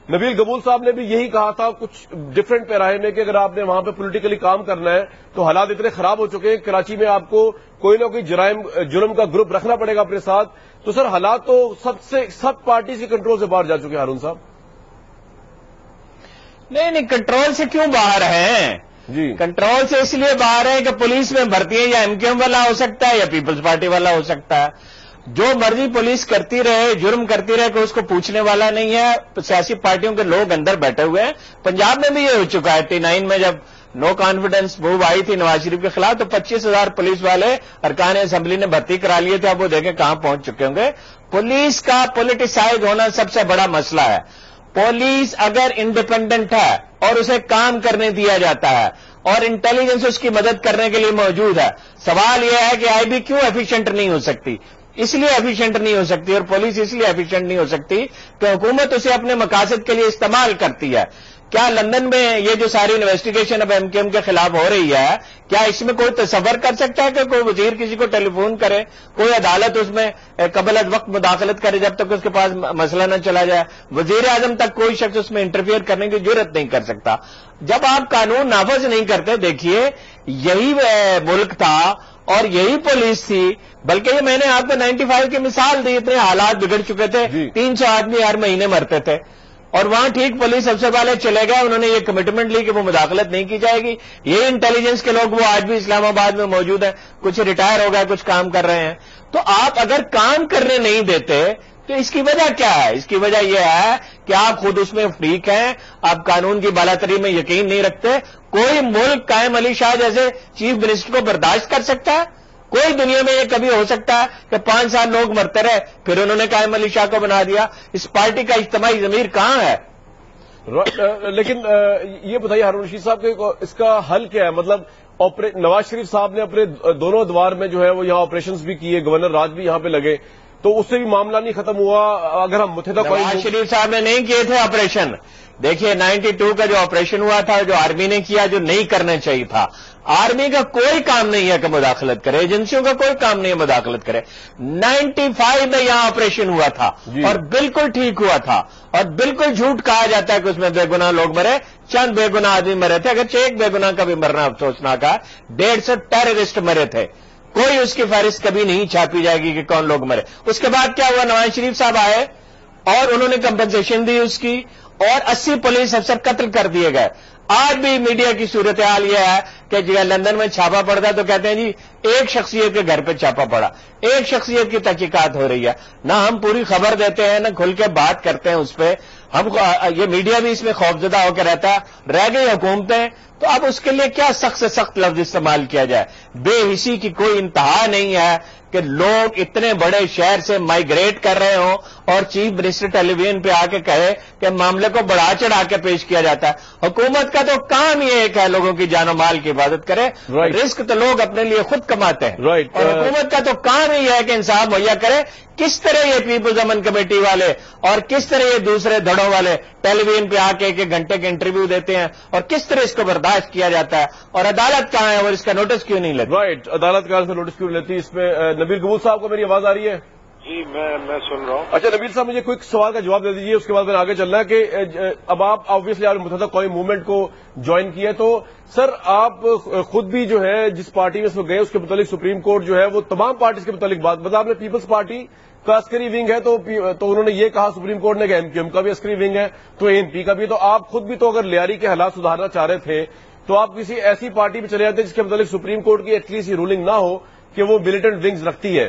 [SPEAKER 1] نبیل قبول صاحب نے بھی یہی کہا تھا کچھ ڈفرنٹ پیراہے میں کہ اگر آپ نے وہاں پہ پولیٹیکلی کام کرنا ہے تو حالات اتنے خراب ہو چکے ہیں کراچی میں آپ کو کوئی نہ کوئی جرم کا گروپ رکھنا پڑے گا اپنے ساتھ. تو سر حالات تو سب پارٹیز کے کنٹرول سے باہر جا چکے ہیں ہارون صاحب.
[SPEAKER 11] نہیں کنٹرول سے کیوں باہر ہیں؟ جی کنٹرول سے اس لیے باہر ہے کہ پولیس میں بھرتی ہے یا ایم کیو ایم والا ہو سکتا ہے یا پیپلز پارٹی والا ہو سکتا ہے. جو مرضی پولیس کرتی رہے، جرم کرتی رہے، کہ اس کو پوچھنے والا نہیں ہے. سیاسی پارٹیوں کے لوگ اندر بیٹھے ہوئے ہیں. پنجاب میں بھی یہ ہو چکا ہے. 89 میں جب نو کانفیڈنس موو آئی تھی نواز شریف کے خلاف تو 25,000 پولیس والے ارکان اسمبلی نے بھرتی کرا لیے تھے. اب وہ دیکھیں کہاں پہنچ چکے ہوں گے. پولیس کا پولیٹیسائز ہونا سب سے بڑا مسئلہ ہے. پولیس اگر انڈیپینڈنٹ ہے اور اسے کام کرنے دیا جاتا ہے اور انٹیلیجنس اس کی مدد کرنے کے لیے موجود ہے، سوال یہ ہے کہ آئی بی کیوں ایفیشینٹ نہیں ہو سکتی؟ اس لیے ایفیشینٹ نہیں ہو سکتی اور پولیس اس لیے ایفیشینٹ نہیں ہو سکتی کہ حکومت اسے اپنے مقاصد کے لیے استعمال کرتی ہے. کیا لندن میں یہ جو ساری انویسٹیگیشن اب ایم کیو ایم کے خلاف ہو رہی ہے، کیا اس میں کوئی تصور کر سکتا ہے کہ کوئی وزیر کسی کو ٹیلی فون کرے، کوئی عدالت اس میں قبل از وقت مداخلت کرے جب تک اس کے پاس مسئلہ نہ چلا جائے؟ وزیر اعظم تک کوئی شخص اس میں انٹرفیئر کرنے کی جرت نہیں کر سکتا. جب آپ قانون نافذ نہیں کرتے، دیکھیے یہی ملک تھا اور یہی پولیس تھی. بلکہ یہ میں نے آپ کو 95 کی مثال دی. اتنے حالات بگڑ چکے تھے، 300 آدمی ہر مہینے مرتے تھے اور وہاں ٹھیک پولیس افسر والے چلے گئے. انہوں نے یہ کمٹمنٹ لی کہ وہ مداخلت نہیں کی جائے گی. یہ انٹیلیجنس کے لوگ وہ آج بھی اسلام آباد میں موجود ہیں، کچھ ریٹائر ہو گئے، کچھ کام کر رہے ہیں. تو آپ اگر کام کرنے نہیں دیتے تو اس کی وجہ کیا ہے؟ اس کی وجہ یہ ہے کہ آپ خود اس میں فریق ہیں، آپ قانون کی بالاتری میں یقین نہیں رکھتے. کوئی ملک قائم علی شاہ جیسے چیف منسٹر کو برداشت کر سکتا ہے؟ کوئی دنیا میں یہ کبھی ہو سکتا ہے کہ 5 سال لوگ مرتے رہے پھر انہوں نے قائم علی شاہ کو بنا دیا؟ اس پارٹی کا اجتماعی ضمیر کہاں ہے؟
[SPEAKER 1] لیکن یہ بتائیے ہارون رشید صاحب کہ اس کا حل کیا ہے؟ مطلب نواز شریف صاحب نے اپنے دونوں ادوار میں جو ہے وہ یہاں آپریشنز بھی کیے، گورنر راج بھی یہاں پہ لگے، تو اس سے بھی معاملہ نہیں ختم ہوا. اگر ہم متحدہ
[SPEAKER 11] نواز شریف صاحب نے نہیں کیے تھے آپریشن. دیکھیے 92 کا جو آپریشن ہوا تھا، جو آرمی نے کیا، جو نہیں کرنا چاہیے تھا. آرمی کا کوئی کام نہیں ہے کہ مداخلت کرے، ایجنسیوں کا کوئی کام نہیں ہے مداخلت کرے. 95 میں یہاں آپریشن ہوا تھا اور بالکل ٹھیک ہوا تھا اور بالکل جھوٹ کہا جاتا ہے کہ اس میں بے گناہ لوگ مرے. چند بے گناہ آدمی مرے تھے، اگرچہ ایک بے گناہ کا بھی مرنا افسوسناک ہے. 150 ٹیررسٹ مرے تھے. کوئی اس کی فہرست کبھی نہیں چھاپی جائے گی کہ کون لوگ مرے. اس کے بعد کیا ہوا؟ نواز شریف صاحب آئے اور انہوں نے کمپنسیشن دی اس کی اور 80 پولیس افسر قتل کر دیے گئے. آج بھی میڈیا کی صورتحال یہ ہے کہ لندن میں چھاپا پڑتا تو کہتے ہیں جی ایک شخصیت کے گھر پہ چھاپا پڑا، ایک شخصیت کی تحقیقات ہو رہی ہے. نہ ہم پوری خبر دیتے ہیں، نہ کھل کے بات کرتے ہیں اس پہ. ہم یہ میڈیا بھی اس میں خوفزدہ ہو کے رہتا ہے. رہ گئی حکومتیں تو اب اس کے لیے کیا سخت سے سخت لفظ استعمال کیا جائے؟ بے حسی کی کوئی انتہا نہیں ہے کہ لوگ اتنے بڑے شہر سے مائیگریٹ کر رہے ہوں اور چیف منسٹر ٹیلی ویژن پہ آ کے کہے کہ معاملے کو بڑھا چڑھا کے پیش کیا جاتا ہے. حکومت کا تو کام یہ ایک ہے لوگوں کی جان و مال کی حفاظت کرے. رزق تو لوگ اپنے لیے خود کماتے ہیں اور حکومت کا تو کام ہی ہے کہ انصاف مہیا کرے. کس طرح یہ پیپلز امن کمیٹی والے اور کس طرح یہ دوسرے دھڑوں والے ٹیلی ویژن پہ آ کے 1 گھنٹے کے انٹرویو دیتے ہیں اور کس طرح اس کو برداشت کیا جاتا ہے؟ اور عدالت کہاں ہے اور اس کا نوٹس کیوں نہیں لیتی؟
[SPEAKER 1] رائٹ، عدالت کہاں سے نوٹس کیوں لیتی؟ اس میں نبیل قبول صاحب کو میری آواز آ رہی ہے؟
[SPEAKER 12] جی میں سن رہا ہوں.
[SPEAKER 1] اچھا نبیل صاحب مجھے کوئی سوال کا جواب دے دیجیے، اس کے بعد میں آگے چلنا ہے کہ اب آپ آبویسلی آپ نے متحدہ قومی موومنٹ کو جوائن کیا، تو سر آپ خود بھی جو ہے جس پارٹی میں اس میں گئے اس کے متعلق سپریم کورٹ جو ہے وہ تمام پارٹیز کے متعلق بات آپ نے پیپلز پارٹی کا عسکری ونگ ہے تو انہوں نے یہ کہا سپریم کورٹ نے کہ ایم کیو ایم کا بھی عسکری ونگ ہے تو اے این پی کا بھی. تو آپ خود بھی تو اگر لیاری کے حالات سدھارنا چاہ رہے تھے تو آپ کسی ایسی پارٹی میں چلے جاتے جس کے متعلق سپریم کورٹ کی ایٹ لیسٹ یہ رولنگ نہ ہو کہ وہ ملیٹنٹ ونگز رکھتی ہے.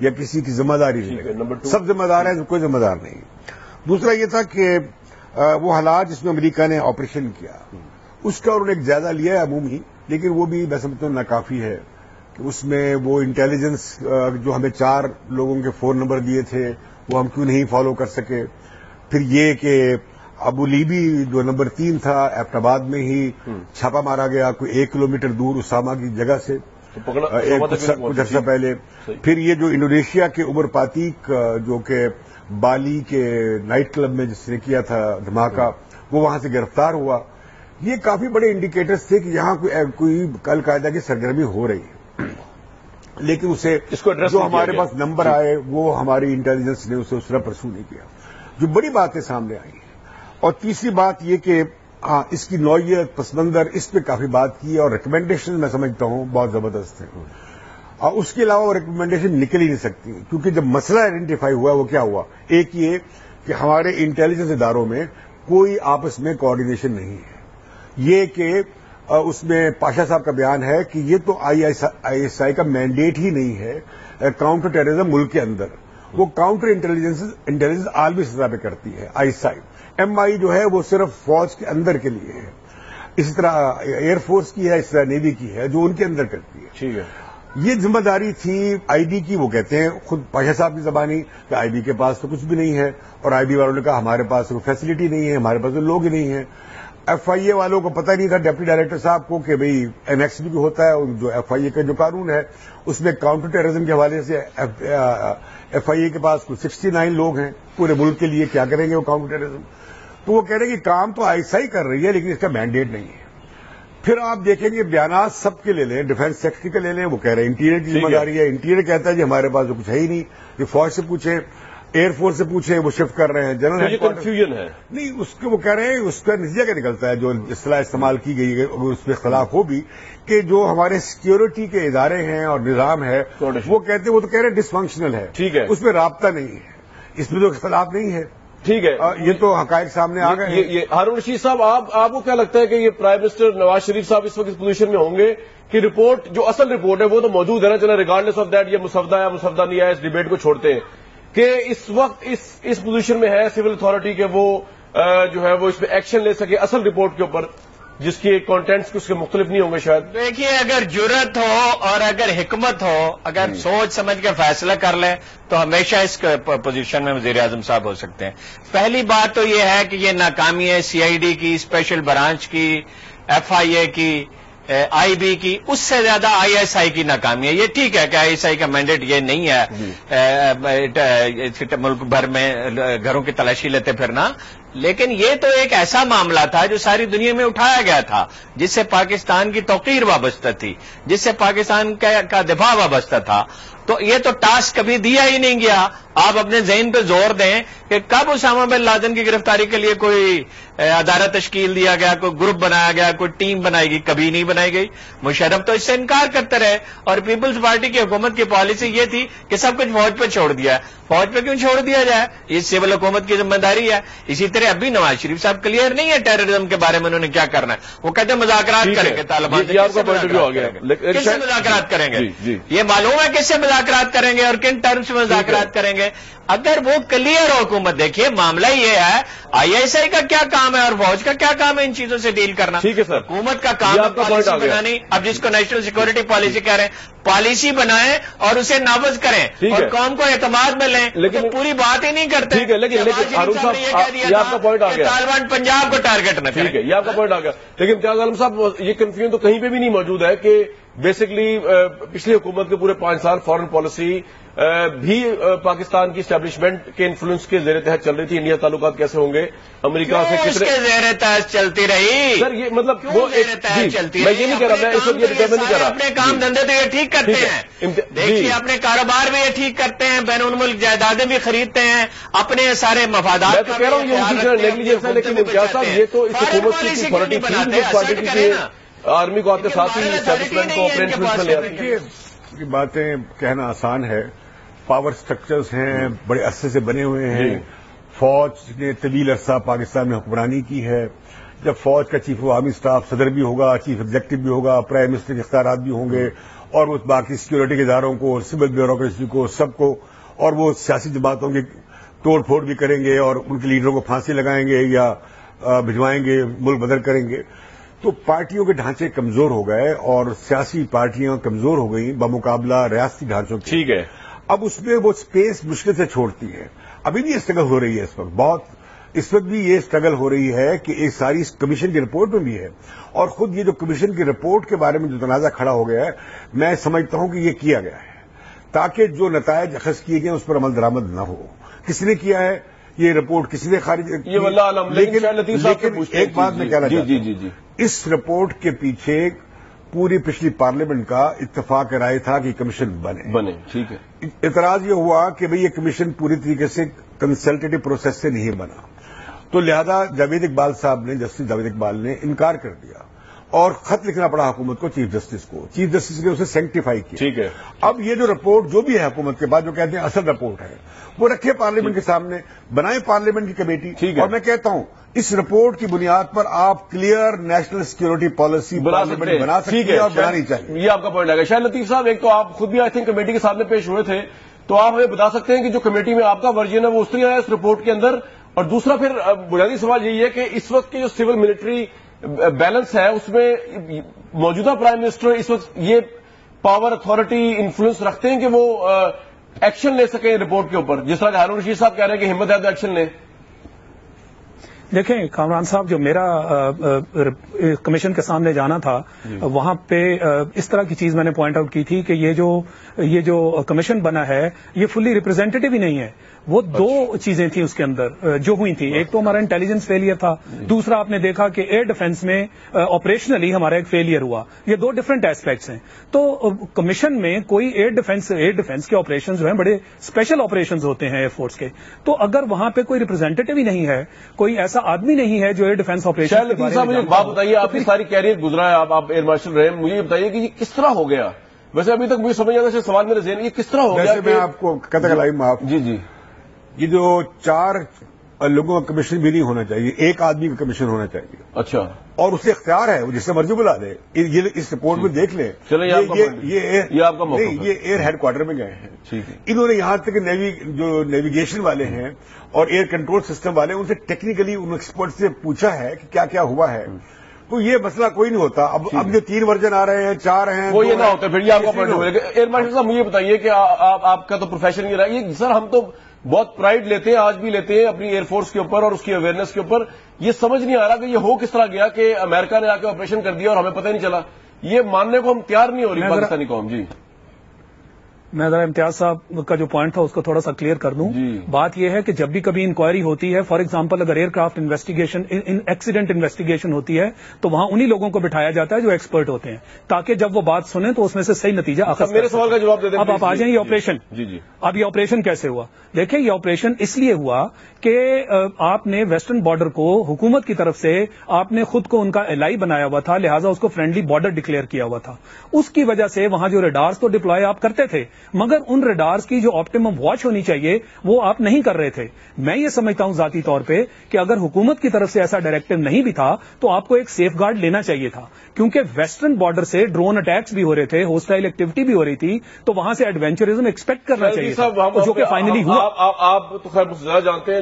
[SPEAKER 14] یا کسی کی ذمہ داری نہیں. سب ذمہ دار ہیں، کوئی ذمہ دار نہیں. دوسرا یہ تھا کہ وہ حالات جس میں امریکہ نے آپریشن کیا اس کا انہوں نے ایک جائزہ لیا ہے عمومی، لیکن وہ بھی میں سمجھتا ہوں ناکافی ہے کہ اس میں وہ انٹیلیجنس جو ہمیں 4 لوگوں کے فون نمبر دیے تھے وہ ہم کیوں نہیں فالو کر سکے. پھر یہ کہ ابو لیبی جو نمبر 3 تھا ایبٹ آباد میں ہی چھاپا مارا گیا کوئی 1 کلومیٹر دور اسامہ کی جگہ سے کچھ عرصہ پہلے. پھر یہ جو انڈونیشیا کے عمر پاتیک جو کہ بالی کے نائٹ کلب میں جس نے کیا تھا دھماکہ، وہ وہاں سے گرفتار ہوا. یہ کافی بڑے انڈیکیٹرز تھے کہ یہاں کوئی القاعدہ کی سرگرمی ہو رہی ہے، لیکن اسے جو ہمارے پاس نمبر آئے وہ ہماری انٹیلیجنس نے اسے اس طرح پرسو نہیں کیا. جو بڑی باتیں سامنے آئی ہیں. اور تیسری بات یہ کہ اس کی نوعیت پس منظر اس پہ کافی بات کی اور ریکمینڈیشن میں سمجھتا ہوں بہت زبردست ہے. اور اس کے علاوہ ریکمینڈیشن نکل ہی نہیں سکتی کیونکہ جب مسئلہ آئیڈینٹیفائی ہوا وہ کیا ہوا؟ ایک یہ کہ ہمارے انٹیلیجنس اداروں میں کوئی آپس میں کوآرڈینیشن نہیں ہے. یہ کہ اس میں پاشا صاحب کا بیان ہے کہ یہ تو آئی ایس آئی کا مینڈیٹ ہی نہیں ہے کاؤنٹر ٹیررزم ملک کے اندر. وہ کاؤنٹر انٹیلیجنس عالمی سطح پہ کرتی ہے آئی ایس آئی. ایم آئی جو ہے وہ صرف فوج کے اندر کے لیے ہے، اسی طرح ایئر فورس کی ہے، اس طرح نیوی کی ہے جو ان کے اندر کرتی ہے. ٹھیک ہے. یہ ذمہ داری تھی آئی بی کی. وہ کہتے ہیں خود پاشا صاحب کی زبانی کہ آئی بی کے پاس تو کچھ بھی نہیں ہے، اور آئی بی والوں نے کہا ہمارے پاس کوئی فیسلٹی نہیں ہے، ہمارے پاس تو لوگ ہی نہیں ہیں. ایف آئی اے والوں کو پتہ نہیں تھا ڈپٹی ڈائریکٹر صاحب کو کہ بھئی این ایکس بھی ہوتا ہے جو ایف آئی اے کا جو قانون ہے اس میں کاؤنٹر ٹیررزم کے حوالے سے ایف آئی اے کے پاس کچھ 69 لوگ ہیں پورے ملک کے لیے. کیا کریں گے وہ کاؤنٹر ٹیررزم؟ تو وہ کہہ رہے ہیں کہ کام تو آئی ایس آئی کر رہی ہے لیکن اس کا مینڈیٹ نہیں ہے. پھر آپ دیکھیں گے بیانات سب کے لے لیں، ڈیفینس سیکٹری کے لے لیں، وہ کہہ رہے ہیں انٹیریئر کی ذمہ داری ہے. انٹیریئر کہتا ہے جی ہمارے پاس تو کچھ ہے ہی نہیں. یہ فوج سے پوچھیں، ایئر فورس سے پوچھیں، وہ شفٹ کر رہے ہیں. جنرل
[SPEAKER 1] یہ کنفیوژن ہے
[SPEAKER 14] نہیں اس کے. وہ کہہ رہے ہیں اس کا نتیجہ کیا نکلتا ہے جو اصطلاح استعمال کی گئی ہے اس میں اختلاف ہو بھی کہ جو ہمارے سیکیورٹی کے ادارے ہیں اور نظام ہے وہ کہتے ہیں وہ تو کہہ رہے ہیں ڈس فنکشنل ہے. ٹھیک ہے. اس میں رابطہ نہیں ہے، اس میں تو اختلاف نہیں ہے. ٹھیک ہے. یہ تو حقائق سامنے آ گئے.
[SPEAKER 1] یہ ہارون رشید صاحب آپ کو کیا لگتا ہے کہ یہ پرائم منسٹر نواز شریف صاحب اس وقت اس پوزیشن میں ہوں گے کہ رپورٹ جو اصل رپورٹ ہے وہ تو موجود ہے نا، چلا ریگارڈلیس آف دیٹ یہ مسودہ یا مسودہ نہیں ہے، اس ڈیبیٹ کو چھوڑتے ہیں کہ اس وقت اس پوزیشن میں ہے سول اتھارٹی کہ وہ جو ہے وہ اس پہ ایکشن لے سکے اصل رپورٹ کے اوپر جس کی کانٹینٹس اس کے مختلف نہیں ہوں گے شاید.
[SPEAKER 11] دیکھیے اگر جرت ہو اور اگر حکمت ہو، اگر سوچ سمجھ کے فیصلہ کر لیں تو ہمیشہ اس پوزیشن میں وزیر اعظم صاحب ہو سکتے ہیں. پہلی بات تو یہ ہے کہ یہ ناکامی ہے سی آئی ڈی کی، اسپیشل برانچ کی، ایف آئی اے کی، آئی بی کی، اس سے زیادہ آئی ایس آئی کی ناکامی ہے. یہ ٹھیک ہے کہ آئی ایس آئی کا مینڈیٹ یہ نہیں ہے ملک بھر میں گھروں کی تلاشی لیتے پھرنا، لیکن یہ تو ایک ایسا معاملہ تھا جو ساری دنیا میں اٹھایا گیا تھا، جس سے پاکستان کی توقیر وابستہ تھی، جس سے پاکستان کا دفاع وابستہ تھا. تو یہ تو ٹاسک کبھی دیا ہی نہیں گیا. آپ اپنے ذہن پہ زور دیں کہ کب اسامہ بن لادن کی گرفتاری کے لیے کوئی ادارہ تشکیل دیا گیا، کوئی گروپ بنایا گیا، کوئی ٹیم بنائی گئی؟ کبھی نہیں بنائی گئی. مشرف تو اس سے انکار کرتے رہے، اور پیپلز پارٹی کی حکومت کی پالیسی یہ تھی کہ سب کچھ فوج پہ چھوڑ دیا. فوج پہ کیوں چھوڑ دیا جائے؟ یہ سول حکومت کی ذمہ داری ہے. اسی طرح ابھی نواز شریف صاحب کلیئر نہیں ہے ٹیررزم کے بارے میں انہوں نے کیا کرنا ہے. وہ کہتے ہیں مذاکرات کریں گے طالبان سے. کس سے مذاکرات کریں گے؟ یہ معلوم ہے کس سے مذاکرات کریں گے اور کن ٹرمز میں مذاکرات کریں گے. اگر وہ کلیئر ہو حکومت. دیکھیے معاملہ یہ ہے آئی ایس آئی کا کیا کام ہے اور فوج کا کیا کام ہے ان چیزوں سے ڈیل کرنا.
[SPEAKER 1] ٹھیک ہے سر.
[SPEAKER 11] حکومت کا کام ہے پالیسی بنانی. اب جس کو نیشنل سیکورٹی پالیسی کہہ رہے ہیں، پالیسی بنائیں اور اسے نافذ کریں اور قوم کو اعتماد میں لیں. لیکن پوری بات ہی نہیں کرتے.
[SPEAKER 1] ٹھیک ہے لیکن آپ کا پوائنٹ آ گیا،
[SPEAKER 11] طالبان پنجاب کو ٹارگٹ نہ کریں.
[SPEAKER 1] ٹھیک ہے یہ آپ کا پوائنٹ آ گیا. لیکن امتیاز عالم صاحب یہ کنفیوژن تو کہیں پہ بھی نہیں موجود ہے کہ بیسکلی پچھلی حکومت کے پورے 5 سال فارن پالیسی بھی پاکستان کی اسٹیبلشمنٹ کے انفلوئنس کے زیر تحت چل رہی تھی. انڈیا تعلقات کیسے ہوں گے امریکہ سے کتنے
[SPEAKER 11] زیر تحت چلتی رہی؟
[SPEAKER 1] سر یہ مطلب وہ میں یہ نہیں کہہ رہا، میں اس وقت یہ ڈٹرمن نہیں کر رہا.
[SPEAKER 11] اپنے کام دھندے تو یہ ٹھیک کرتے ہیں، دیکھیے اپنے کاروبار بھی یہ ٹھیک کرتے ہیں، بین الملک جائیدادیں بھی خریدتے ہیں، اپنے سارے مفادات.
[SPEAKER 1] میں تو کہہ رہا ہوں یہ ان کی نیگلیجنس ہے، لیکن امتیاز صاحب یہ تو اس حکومت کی اتھارٹی تھی جس پارٹی کی آرمی کو آپ کے ساتھ ہی اسٹیبلشمنٹ کو اپنے انفلوئنس میں لے آتی ہے.
[SPEAKER 14] یہ باتیں کہنا آسان ہے. پاور سٹرکچرز ہیں بڑے عرصے سے بنے ہوئے ہیں. فوج نے طویل عرصہ پاکستان میں حکمرانی کی ہے. جب فوج کا چیف آف آرمی اسٹاف صدر بھی ہوگا، چیف ایگزیکٹو بھی ہوگا، پرائم منسٹر کے اختیارات بھی ہوں گے اور وہ باقی سیکورٹی کے اداروں کو، سول بیوروکریسی کو، سب کو، اور وہ سیاسی جماعتوں کی توڑ پھوڑ بھی کریں گے اور ان کے لیڈروں کو پھانسی لگائیں گے یا بھجوائیں گے، ملک بدل کریں گے. تو پارٹیوں کے ڈھانچے کمزور ہو گئے اور سیاسی پارٹیاں کمزور ہو گئیں بمقابلہ ریاستی ڈھانچوں کے.
[SPEAKER 1] ٹھیک ہے.
[SPEAKER 14] اب اس میں وہ اسپیس مشکل سے چھوڑتی ہے. ابھی بھی یہ اسٹرگل ہو رہی ہے اس وقت، بہت اس وقت بھی یہ اسٹرگل ہو رہی ہے کہ ایک ساری کمیشن کی رپورٹ میں بھی ہے. اور خود یہ جو کمیشن کی رپورٹ کے بارے میں جو تنازع کھڑا ہو گیا ہے، میں سمجھتا ہوں کہ یہ کیا گیا ہے تاکہ جو نتائج اخذ کیے گئے اس پر عمل درآمد نہ ہو. کس نے کیا ہے یہ رپورٹ، کسی نے خارج کی؟
[SPEAKER 1] یہ واللہ عالم. لیکن
[SPEAKER 14] ایک بات میں کہنا چاہتا ہوں،
[SPEAKER 1] جی
[SPEAKER 14] اس رپورٹ کے پیچھے پوری پچھلی پارلیمنٹ کا اتفاق رائے تھا کہ کمیشن بنے. ٹھیک ہے. اعتراض یہ ہوا کہ بھئی یہ کمیشن پوری طریقے سے کنسلٹیٹو پروسیس سے نہیں بنا، تو لہذا جاوید اقبال صاحب نے، جسٹس جاوید اقبال نے انکار کر دیا اور خط لکھنا پڑا حکومت کو، چیف جسٹس نے اسے سینکٹیفائی کیا.
[SPEAKER 1] ٹھیک ہے.
[SPEAKER 14] اب یہ جو رپورٹ جو بھی ہے حکومت کے بعد جو کہتے ہیں اصل رپورٹ ہے، وہ رکھے پارلیمنٹ کے سامنے، بنائے پارلیمنٹ کی کمیٹی. اور میں کہتا ہوں اس رپورٹ کی بنیاد پر آپ clear national security policy parliament بنا سکتے ہیں اور بنانی چاہیے.
[SPEAKER 1] یہ آپ کا پوائنٹ ہے. شاہد لطیف صاحب، ایک تو آپ خود بھی آئی تھنک کمیٹی کے سامنے پیش ہوئے تھے، تو آپ ہمیں بتا سکتے ہیں کہ جو کمیٹی میں آپ کا ورژن ہے وہ اس طرح ہے اس رپورٹ کے اندر. اور دوسرا پھر بنیادی سوال یہی ہے کہ اس وقت کے جو سول ملٹری بیلنس ہے اس میں موجودہ پرائم منسٹر اس وقت یہ پاور، اتھارٹی، انفلوئنس رکھتے ہیں کہ وہ ایکشن لے سکیں رپورٹ کے اوپر، جس طرح کہ ہارون رشید صاحب کہہ رہے ہیں کہ ہمت ہے تو ایکشن لیں.
[SPEAKER 13] دیکھیں کامران صاحب، جو میرا کمیشن کے سامنے جانا تھا وہاں پہ اس طرح کی چیز میں نے پوائنٹ آؤٹ کی تھی کہ یہ جو کمیشن بنا ہے یہ فلی ریپرزینٹیٹو ہی نہیں ہے. وہ دو چیزیں تھیں اس کے اندر جو ہوئی تھیں. ایک تو ہمارا انٹیلیجنس فیلئر تھا، دوسرا آپ نے دیکھا کہ ایئر ڈیفنس میں آپریشنلی ہمارا ایک فیلئر ہوا. یہ دو ڈفرنٹ ایسپیکٹس ہیں. تو کمیشن میں کوئی ایئر ڈیفنس کے آپریشن جو ہیں بڑے اسپیشل آپریشن ہوتے ہیں ایئر فورس کے. تو اگر وہاں پہ کوئی ریپرزینٹیٹو ہی نہیں ہے، کوئی ایسا آدمی نہیں ہے جو ایئر ڈیفنس آپریشن.
[SPEAKER 1] مجھے ایک بات بتائیے، آپ کی ساری کیریئر گزرا ہے، آپ ایئر مارشل رہے، مجھے یہ بتائیے کہ یہ کس طرح ہو گیا؟ ویسے ابھی تک مجھے سمجھ آتا ہے، سوال میرے ذہن یہ کس طرح ہو گیا؟
[SPEAKER 14] میں آپ کو کہتا معاف.
[SPEAKER 1] جی
[SPEAKER 14] یہ جو 4 لوگوں کا کمیشن بھی نہیں ہونا چاہیے، ایک آدمی کا کمیشن ہونا چاہیے.
[SPEAKER 1] اچھا. اور
[SPEAKER 14] اسے اختیار ہے، وہ جس سے مرضی بلا دے. یہ اس رپورٹ میں دیکھ لیں.
[SPEAKER 1] چلیں یہ آپ کا موقف
[SPEAKER 14] یہ ایئر ہیڈ کوارٹر میں گئے ہیں. انہوں نے یہاں تک جو نیویگیشن والے ہیں اور ایئر کنٹرول سسٹم والے، ان سے ٹیکنیکلی ان ایکسپرٹ سے پوچھا ہے کہ کیا کیا ہوا ہے. تو یہ مسئلہ کوئی نہیں ہوتا. اب جو 3 ورژن آ رہے ہیں، 4 ہیں،
[SPEAKER 1] وہ یہ نہ ہوتا. پھر یہ آپ کا پوائنٹ ہوگا. ایئر مارشل صاحب مجھے بتائیے کہ آپ کا تو پروفیشن یہ رہا ہے. سر ہم تو بہت پرائڈ لیتے ہیں، آج بھی لیتے ہیں اپنی ایئر فورس کے اوپر اور اس کی اویئرنیس کے اوپر. یہ سمجھ نہیں آ رہا کہ یہ ہو کس طرح گیا کہ امریکہ نے آ کے آپریشن کر دیا اور ہمیں پتہ نہیں چلا. یہ ماننے کو ہم تیار نہیں ہو رہی پاکستانی قوم. جی
[SPEAKER 13] میں ذرا امتیاز صاحب کا جو پوائنٹ تھا اس کو تھوڑا سا کلیئر کر دوں. بات یہ ہے کہ جب بھی کبھی انکوائری ہوتی ہے، فار ایگزامپل اگر aircraft investigation, accident investigation ہوتی ہے، تو وہاں انہی لوگوں کو بٹھایا جاتا ہے جو ایکسپرٹ ہوتے ہیں، تاکہ جب وہ بات سنیں تو اس میں سے صحیح نتیجہ اخذ.
[SPEAKER 1] میرے سوال کا جواب دے دیں.
[SPEAKER 13] اب آپ آ جائیں یہ آپریشن. اب یہ آپریشن کیسے ہوا؟ دیکھیں یہ آپریشن اس لیے ہوا کہ آپ نے ویسٹرن بارڈر کو حکومت کی طرف سے آپ نے خود کو ان کا الائی بنایا ہوا تھا، لہٰذا اس کو فرینڈلی بارڈر ڈکلیئر کیا ہوا تھا. اس کی وجہ سے وہاں جو ریڈارز تو ڈپلوائے آپ کرتے تھے، مگر ان ریڈارز کی جو آپٹیمم واچ ہونی چاہیے وہ آپ نہیں کر رہے تھے. میں یہ سمجھتا ہوں ذاتی طور پہ کہ اگر حکومت کی طرف سے ایسا ڈائریکٹو نہیں بھی تھا تو آپ کو ایک سیف گارڈ لینا چاہیے تھا، کیونکہ ویسٹرن بارڈر سے ڈرون اٹیکس بھی ہو رہے تھے، ہوسٹائل ایکٹیویٹی بھی ہو رہی تھی، تو وہاں سے ایڈوینچرزم ایکسپیکٹ کرنا چاہیے تھا، جو کہ فائنلی ہوا.
[SPEAKER 1] آپ تو خیر مجھ سے زیادہ جانتے ہیں،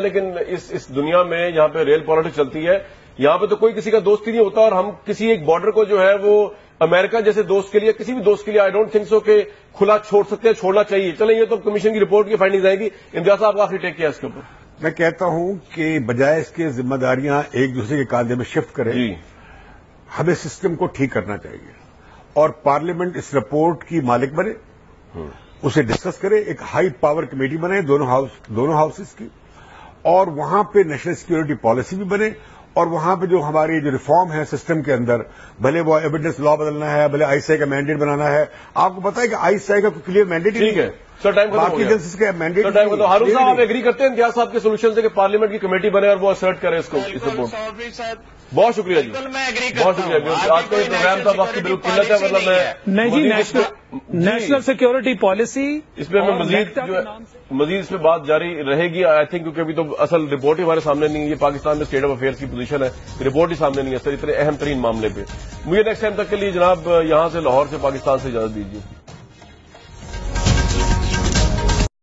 [SPEAKER 1] لیکن اس دنیا میں یہاں پہ ریل پالیٹکس چلتی ہے. یہاں پہ تو کوئی کسی کا دوست ہی نہیں ہوتا، اور ہم کسی ایک بارڈر کو جو ہے وہ امریکہ جیسے دوست کے لیے، کسی بھی دوست کے لیے آئی ڈونٹ تھنک سو کہ کھلا چھوڑ سکتے ہیں، چھوڑنا چاہیے. چلیں یہ تو کمیشن کی رپورٹ کی فائنڈنگز آئے گی. امتیاز صاحب کا آخری ٹیک کیا اس کے اوپر؟
[SPEAKER 14] میں کہتا ہوں کہ بجائے اس کے ذمہ داریاں ایک دوسرے کے کاندھے میں شفٹ کریں، ہمیں سسٹم کو ٹھیک کرنا چاہیے اور پارلیمنٹ اس رپورٹ کی مالک بنے، اسے ڈسکس کرے، ایک ہائی پاور کمیٹی بنے دونوں ہاؤسز کی، اور وہاں پہ نیشنل سیکورٹی پالیسی بھی بنے، اور وہاں پہ جو ہماری جو ریفارم ہے سسٹم کے اندر، بھلے وہ ایویڈنس لا بدلنا ہے، بھلے آئی سی آئی کا مینڈیٹ بنانا ہے. آپ کو پتا ہے کہ آئی سی آئی کا کوئی کلیئر مینڈیٹ نہیں ہے.
[SPEAKER 1] سر ٹائم ختم ہو
[SPEAKER 14] باقی
[SPEAKER 1] گیا.
[SPEAKER 14] ایجنسیز کا مینڈیٹ.
[SPEAKER 1] سر ٹائم ختم. ہارون صاحب آپ ایگری کرتے ہیں امتیاز صاحب کے سولوشن سے کہ پارلیمنٹ کی کمیٹی بنے اور وہ اسرٹ کرے اس کو اس رپورٹ؟ بہت شکریہ جی, بہت شکریہ. آج کا یہ پروگرام تھا, وقت کی بالکل قلت ہے, مطلب میں
[SPEAKER 13] نہیں جی, نیشنل سیکورٹی پالیسی
[SPEAKER 1] اس پہ ہمیں مزید اس پہ بات جاری رہے گی آئی تھنک, کیونکہ ابھی تو اصل رپورٹ ہی ہمارے سامنے نہیں ہے. یہ پاکستان میں اسٹیٹ آف افیئرس کی پوزیشن ہے, رپورٹ ہی سامنے نہیں ہے سر اتنے اہم ترین معاملے پہ. مجھے نیکسٹ ٹائم تک کے لیے جناب یہاں سے لاہور سے پاکستان سے اجازت دیجیے.